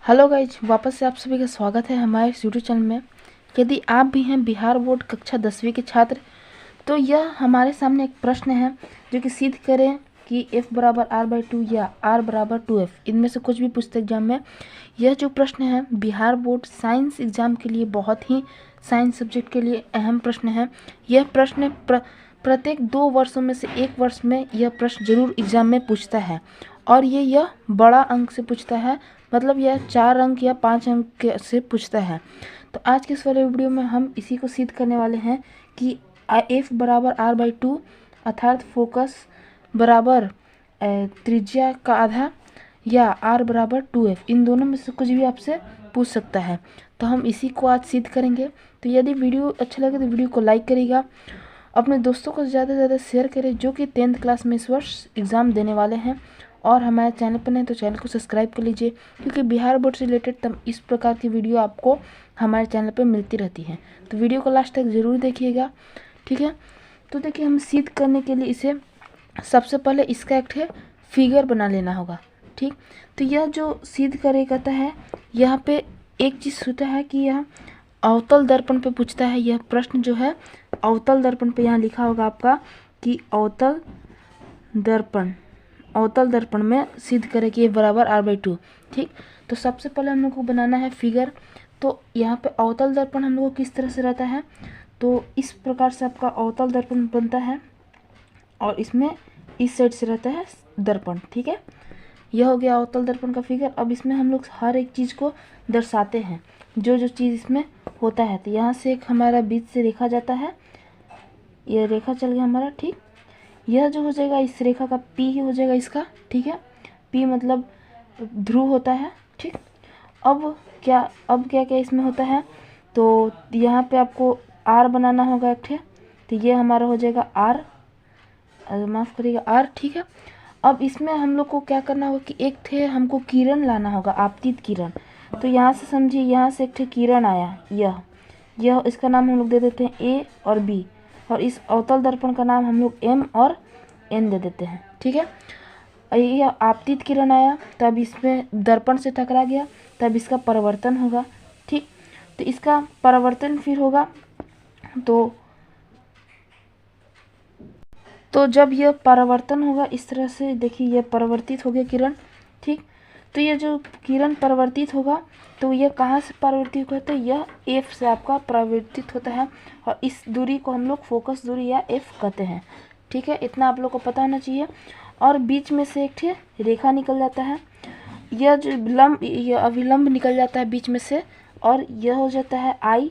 Hello guys, वापस से आप सभी का स्वागत है हमारे इस यूट्यूब चैनल में। यदि आप भी हैं बिहार बोर्ड कक्षा 10वीं के छात्र, तो यह हमारे सामने एक प्रश्न है जो कि सिद्ध करें कि f बराबर r/2 या r बराबर 2f, इनमें से कुछ भी पूछते एग्जाम में। यह जो प्रश्न है बिहार बोर्ड साइंस एग्जाम के लिए बहुत ही साइंस सब्जेक्ट के लिए अहम प्रश्न है। यह प्रश्न प्रत्येक 2 वर्षों में से 1 वर्ष में यह प्रश्न जरूर एग्जाम में पूछता है, और यह बड़ा अंक से पूछता है, मतलब यह 4 अंक या 5 अंक से पूछता है। तो आज के इस वाले वीडियो में हम इसी को सिद्ध करने वाले हैं कि f बराबर r/2 अर्थात फोकस बराबर त्रिज्या का आधा या r बराबर 2f, इन दोनों में से कुछ भी आपसे पूछ सकता है। तो हम इसी को आज सिद्ध करेंगे। तो यदि वीडियो अच्छा लगे तो वीडियो को लाइक करिएगा, अपने दोस्तों को ज़्यादा से ज़्यादा शेयर करें जो कि 10th क्लास में इस वर्ष एग्ज़ाम देने वाले हैं, और हमारे चैनल पर नहीं तो चैनल को सब्सक्राइब कर लीजिए, क्योंकि बिहार बोर्ड से रिलेटेड इस प्रकार की वीडियो आपको हमारे चैनल पर मिलती रहती है। तो वीडियो को लास्ट तक ज़रूर देखिएगा, ठीक है। तो देखिए, हम सिद्ध करने के लिए इसे सबसे पहले इसका एक फिगर बना लेना होगा, ठीक। तो यह जो सिद्ध करे कहता है, यहाँ पे एक चीज़ होता है कि यह अवतल दर्पण पे पूछता है। यह प्रश्न जो है अवतल दर्पण पे यहाँ लिखा होगा आपका कि अवतल दर्पण में सिद्ध करें कि ये बराबर r/2, ठीक। तो सबसे पहले हम लोग को बनाना है फिगर। तो यहाँ पे अवतल दर्पण हम लोग को किस तरह से रहता है, तो इस प्रकार से आपका अवतल दर्पण बनता है, और इसमें इस साइड से रहता है दर्पण, ठीक है। यह हो गया अवतल दर्पण का फिगर। अब इसमें हम लोग हर एक चीज़ को दर्शाते हैं, जो जो चीज़ इसमें होता है। तो यहाँ से एक हमारा बीच से रेखा जाता है, यह रेखा चल गया हमारा, ठीक। यह जो हो जाएगा इस रेखा का P हो जाएगा इसका, ठीक है। P मतलब ध्रुव होता है, ठीक। अब क्या क्या इसमें होता है, तो यहाँ पे आपको R बनाना होगा एक ठे। तो ये हमारा हो जाएगा R, माफ़ करिएगा R, ठीक है। अब इसमें हम लोग को क्या करना होगा कि एक ठे हमको किरण लाना होगा, आपतित किरण। तो यहाँ से समझिए, यहाँ से एक ठे किरण आया, यह इसका नाम हम लोग दे देते हैं A और B, और इस अवतल दर्पण का नाम हम लोग M और N दे देते हैं, ठीक है। यह आपतित किरण आया, तब इसमें दर्पण से टकरा गया, तब इसका परावर्तन होगा, ठीक। तो इसका परावर्तन फिर होगा, तो जब यह परावर्तन होगा इस तरह से, देखिए यह परावर्तित हो गया किरण, ठीक। तो ये जो किरण परावर्तित होगा, तो यह कहाँ से परावर्तित होता है, यह F से आपका परावर्तित होता है, और इस दूरी को हम लोग फोकस दूरी या F कहते हैं, ठीक है। इतना आप लोग को पता होना चाहिए। और बीच में से एक रेखा निकल जाता है, यह जो यह अभिलंब निकल जाता है बीच में से, और यह हो जाता है I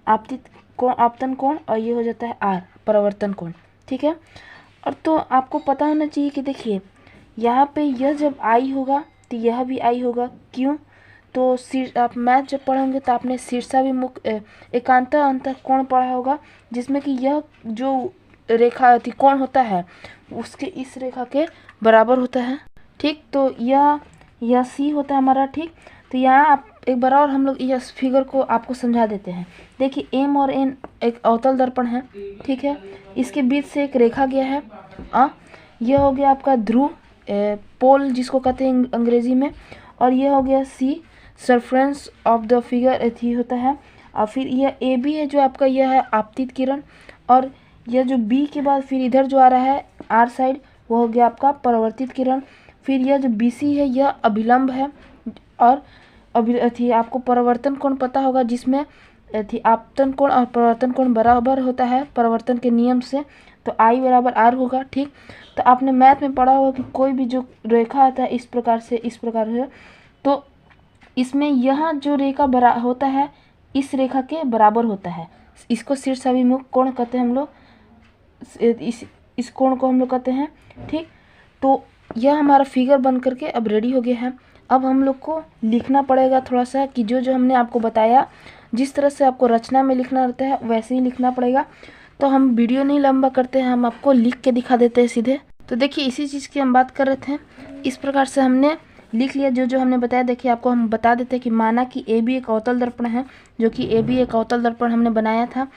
आपतन कोण, और ये हो जाता है R परावर्तन कोण, ठीक है। और तो आपको पता होना चाहिए कि देखिए यहाँ पे यह जब I होगा तो यह भी I होगा, क्यों, तो आप मैथ जब पढ़ोगे तो आपने शीर्षाभिमुख एकांतर अंतर कोण पढ़ा होगा, जिसमें कि यह जो रेखा कोण होता है उसके इस रेखा के बराबर होता है, ठीक। तो यह C होता है हमारा, ठीक। तो यहाँ आप एक बार और हम लोग इस फिगर को आपको समझा देते हैं। देखिए M और N एक अवतल दर्पण है, ठीक है। इसके बीच से एक रेखा गया है, यह हो गया आपका ध्रुव, पोल जिसको कहते हैं अंग्रेजी में, और यह हो गया C सरफेरेंस ऑफ द फिगर एथी होता है। और फिर यह AB है जो आपका यह है आपतित किरण, और यह जो B के बाद फिर इधर जो आ रहा है R साइड, वो हो गया आपका परावर्तित किरण। फिर यह जो BC है यह अभिलंब है, और आपको परावर्तन कोण पता होगा, जिसमें आपतन कोण और परावर्तन कोण बराबर होता है परावर्तन के नियम से, तो I बराबर R होगा, ठीक। तो आपने मैथ में पढ़ा होगा कि कोई भी जो रेखा आता है इस प्रकार से, तो इसमें यह जो रेखा होता है इस रेखा के बराबर होता है, इसको शीर्षाभिमुख कोण कहते हैं हम लोग, इस कोण को हम लोग कहते हैं, ठीक। तो यह हमारा फिगर बन करके अब रेडी हो गया है। अब हम लोग को लिखना पड़ेगा थोड़ा सा कि जो जो हमने आपको बताया, जिस तरह से आपको रचना में लिखना रहता है वैसे ही लिखना पड़ेगा। तो हम वीडियो नहीं लंबा करते हैं, हम आपको लिख के दिखा देते हैं सीधे। तो देखिए, इसी चीज़ की हम बात कर रहे थे, इस प्रकार से हमने लिख लिया जो जो हमने बताया। देखिए, आपको हम बता देते हैं कि माना कि AB एक अवतल दर्पण है, जो कि AB एक अवतल दर्पण हमने बनाया था।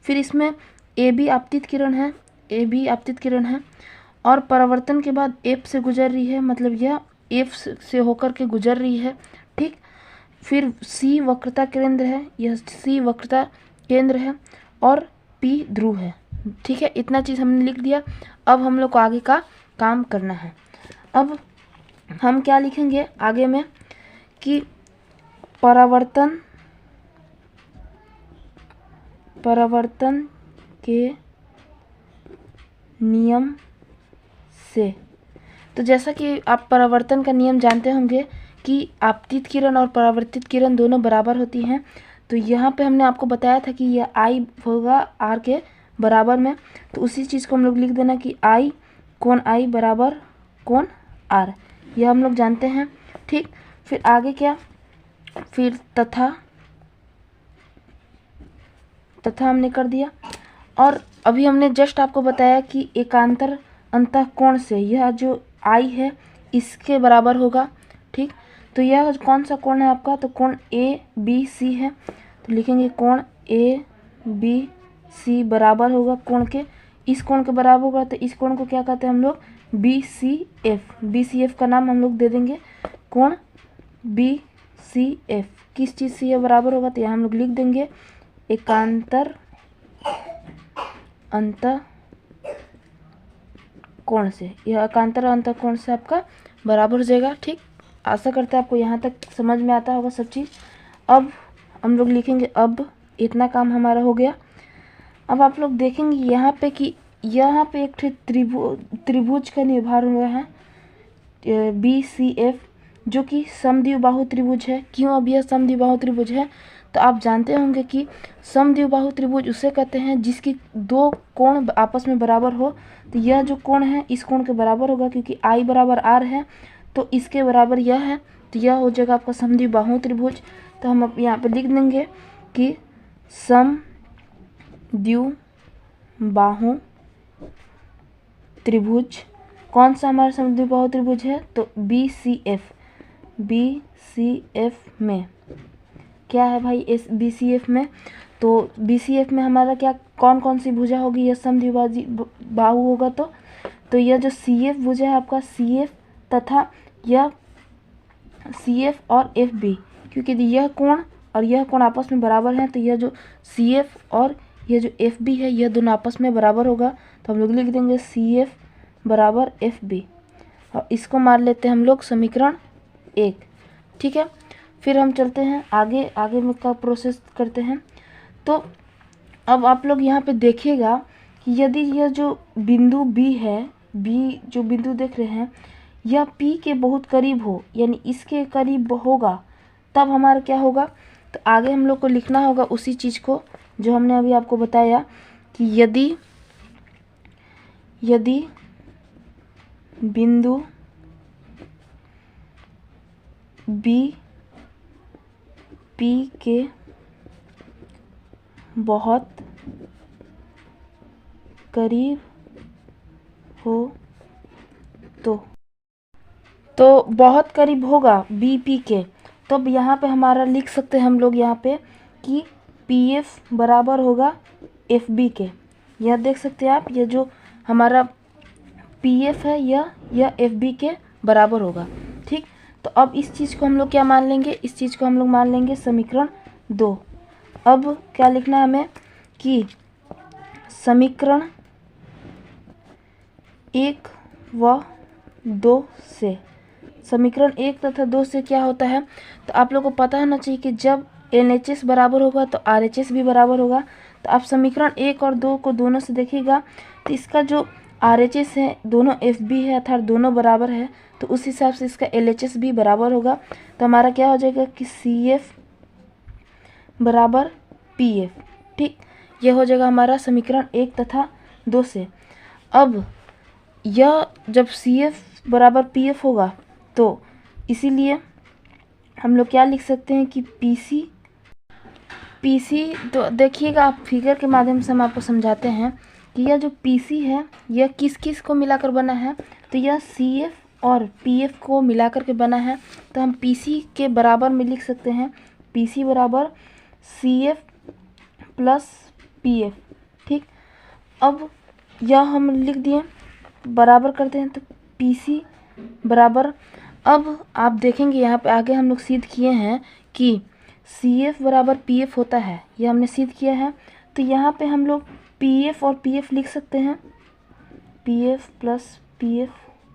फिर इसमें AB आपतित किरण है, और परावर्तन के बाद F से गुजर रही है, मतलब यह F से होकर के गुजर रही है, ठीक। फिर C वक्रता केंद्र है, यह C वक्रता केंद्र है और P ध्रुव है। ठीक है, इतना चीज़ हमने लिख दिया। अब हम लोग को आगे का काम करना है। अब हम क्या लिखेंगे आगे में कि परावर्तन के नियम से, तो जैसा कि आप परावर्तन का नियम जानते होंगे कि आपतित किरण और परावर्तित किरण दोनों बराबर होती हैं। तो यहाँ पे हमने आपको बताया था कि यह I होगा R के बराबर में, तो उसी चीज़ को हम लोग लिख देना कि I कोण I बराबर कोण R, यह हम लोग जानते हैं। ठीक, फिर आगे क्या, फिर तथा हमने कर दिया। और अभी हमने जस्ट आपको बताया कि एकांतर अंतःकोण से यह जो I है इसके बराबर होगा। ठीक, तो यह कौन सा कोण है आपका, तो कोण ABC है, तो लिखेंगे कोण ABC बराबर होगा कोण के, इस कोण के बराबर होगा, तो इस कोण को क्या कहते हैं हम लोग, BCF का नाम हम लोग दे देंगे कोण BCF। किस चीज़ से यह बराबर होगा, तो यहाँ हम लोग लिख देंगे एकांतर अंतःकोण से, यह एकांतर अंतःकोण से आपका बराबर हो जाएगा। ठीक, आशा करते हैं आपको यहाँ तक समझ में आता होगा सब चीज़। अब हम लोग लिखेंगे, अब इतना काम हमारा हो गया। अब आप लोग देखेंगे यहाँ पे कि यहाँ पे एक त्रिभुज का निर्माण हुआ है BCF, जो कि समद्विबाहु त्रिभुज है। क्यों अब यह समद्विबाहु त्रिभुज है, तो आप जानते होंगे कि समद्विबाहु त्रिभुज उसे कहते हैं जिसकी दो कोण आपस में बराबर हो। तो यह जो कोण है इस कोण के बराबर होगा, क्योंकि I बराबर R है तो इसके बराबर यह है, तो यह हो जाएगा आपका समद्विबाहु त्रिभुज। तो हम अब यहाँ पे लिख देंगे कि समद्विबाहु त्रिभुज, कौन सा हमारा समद्विबाहु त्रिभुज है, तो BCF में क्या है भाई, BCF में, तो BCF में हमारा क्या कौन कौन सी भुजा होगी, यह समद्विबाहु होगा। तो यह जो CF भुजा है आपका CF तथा यह CF और FB, क्योंकि यह कोण और यह कोण आपस में बराबर हैं, तो यह जो CF और यह जो FB है यह दोनों आपस में बराबर होगा। तो हम लोग लिख देंगे CF बराबर FB, और इसको मान लेते हैं हम लोग समीकरण 1। ठीक है, फिर हम चलते हैं आगे में का प्रोसेस करते हैं। तो अब आप लोग यहाँ पे देखिएगा कि यदि यह जो बिंदु B है, B जो बिंदु देख रहे हैं, यह P के बहुत करीब हो, यानी इसके करीब होगा, तब हमारा क्या होगा, तो आगे हम लोग को लिखना होगा उसी चीज़ को जो हमने अभी आपको बताया कि यदि बिंदु B P के बहुत करीब हो तो बहुत करीब होगा BP के, तो अब यहाँ पे हमारा लिख सकते हैं हम लोग यहाँ पे कि PF बराबर होगा FB के। यह देख सकते हैं आप, यह जो हमारा PF है यह FB के बराबर होगा। ठीक, तो अब इस चीज़ को हम लोग क्या मान लेंगे, इस चीज़ को हम लोग मान लेंगे समीकरण 2। अब क्या लिखना है हमें कि समीकरण 1 व 2 से, समीकरण 1 तथा 2 से क्या होता है, तो आप लोग को पता होना चाहिए कि जब LHS बराबर होगा तो RHS भी बराबर होगा। तो आप समीकरण 1 और 2 को दोनों से देखिएगा, तो इसका जो RHS है दोनों FB है, अर्थात दोनों बराबर है, तो उस हिसाब से इसका LHS भी बराबर होगा। तो हमारा क्या हो जाएगा कि CF बराबर PF। ठीक, यह हो जाएगा हमारा समीकरण 1 तथा 2 से। अब यह जब CF बराबर PF होगा तो इसीलिए हम लोग क्या लिख सकते हैं कि PC, तो देखिएगा आप फिगर के माध्यम से हम आपको समझाते हैं कि यह जो PC है यह किस किस को मिलाकर बना है, तो यह CF और PF को मिलाकर के बना है। तो हम PC के बराबर में लिख सकते हैं PC बराबर CF प्लस PF। ठीक, अब यह हम लिख दिए, बराबर करते हैं, तो PC बराबर, अब आप देखेंगे यहाँ पे आगे हम लोग सिद्ध किए हैं कि CF बराबर PF होता है, ये हमने सिद्ध किया है। तो यहाँ पे हम लोग PF और PF लिख सकते हैं, PF प्लस PF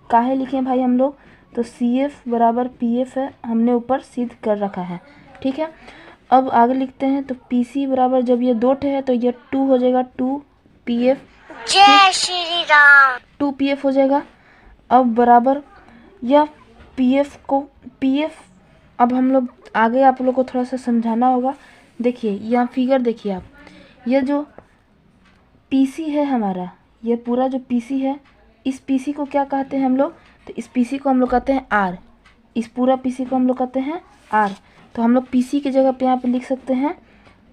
काहे लिखे भाई हम लोग, तो CF बराबर PF है, हमने ऊपर सिद्ध कर रखा है, ठीक है। अब आगे लिखते हैं, तो PC बराबर जब ये 2 है तो ये 2 हो जाएगा, 2PF, जय श्री राम, 2PF हो जाएगा। अब बराबर यह PF, अब हम लोग आगे आप लोग को थोड़ा सा समझाना होगा। देखिए यहाँ फिगर देखिए आप, यह जो PC है हमारा, ये पूरा जो PC है, इस PC को क्या कहते हैं हम लोग, तो इस PC को हम लोग कहते हैं R, इस पूरा PC को हम लोग कहते हैं R। तो हम लोग PC की जगह पे यहाँ पे लिख सकते हैं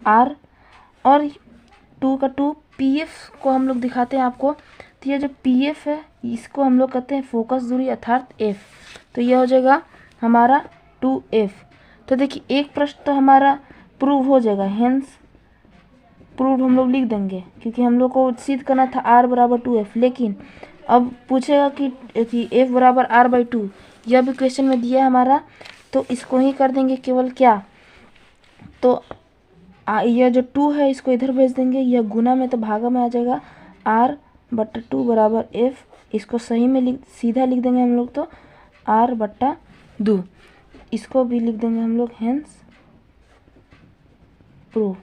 R, और 2 का 2, PF को हम लोग दिखाते हैं आपको। तो ये जो PF है इसको हम लोग कहते हैं फोकस दूरी अर्थात F, तो यह हो जाएगा हमारा 2F। तो देखिए एक प्रश्न तो हमारा प्रूव हो जाएगा, हेंस प्रूव हम लोग लिख देंगे, क्योंकि हम लोग को सिद्ध करना था R बराबर 2F। लेकिन अब पूछेगा कि F बराबर R/2, यह भी क्वेश्चन में दिया है हमारा, तो इसको ही कर देंगे केवल क्या, तो यह जो 2 है इसको इधर भेज देंगे, यह गुना में तो भागा में आ जाएगा, R/2 बराबर F, इसको सही में सीधा लिख देंगे हम लोग, तो R/2, इसको भी लिख देंगे हम लोग, हेंस प्रूव।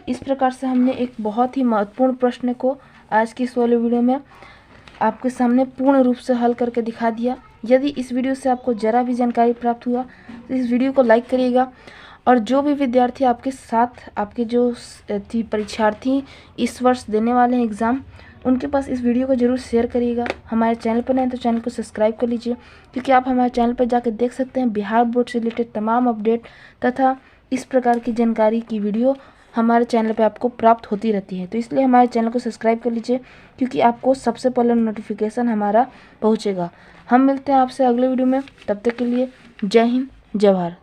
इस प्रकार से हमने एक बहुत ही महत्वपूर्ण प्रश्न को आज की इस वाले वीडियो में आपके सामने पूर्ण रूप से हल करके दिखा दिया। यदि इस वीडियो से आपको ज़रा भी जानकारी प्राप्त हुआ तो इस वीडियो को लाइक करिएगा, और जो भी विद्यार्थी आपके साथ, आपके जो परीक्षार्थी इस वर्ष देने वाले हैं एग्ज़ाम, उनके पास इस वीडियो को जरूर शेयर करिएगा। हमारे चैनल पर नए तो चैनल को सब्सक्राइब कर लीजिए, क्योंकि आप हमारे चैनल पर जाकर देख सकते हैं बिहार बोर्ड से रिलेटेड तमाम अपडेट तथा इस प्रकार की जानकारी की वीडियो हमारे चैनल पे आपको प्राप्त होती रहती है। तो इसलिए हमारे चैनल को सब्सक्राइब कर लीजिए, क्योंकि आपको सबसे पहले नोटिफिकेशन हमारा पहुंचेगा। हम मिलते हैं आपसे अगले वीडियो में, तब तक के लिए जय हिंद, जय भारत।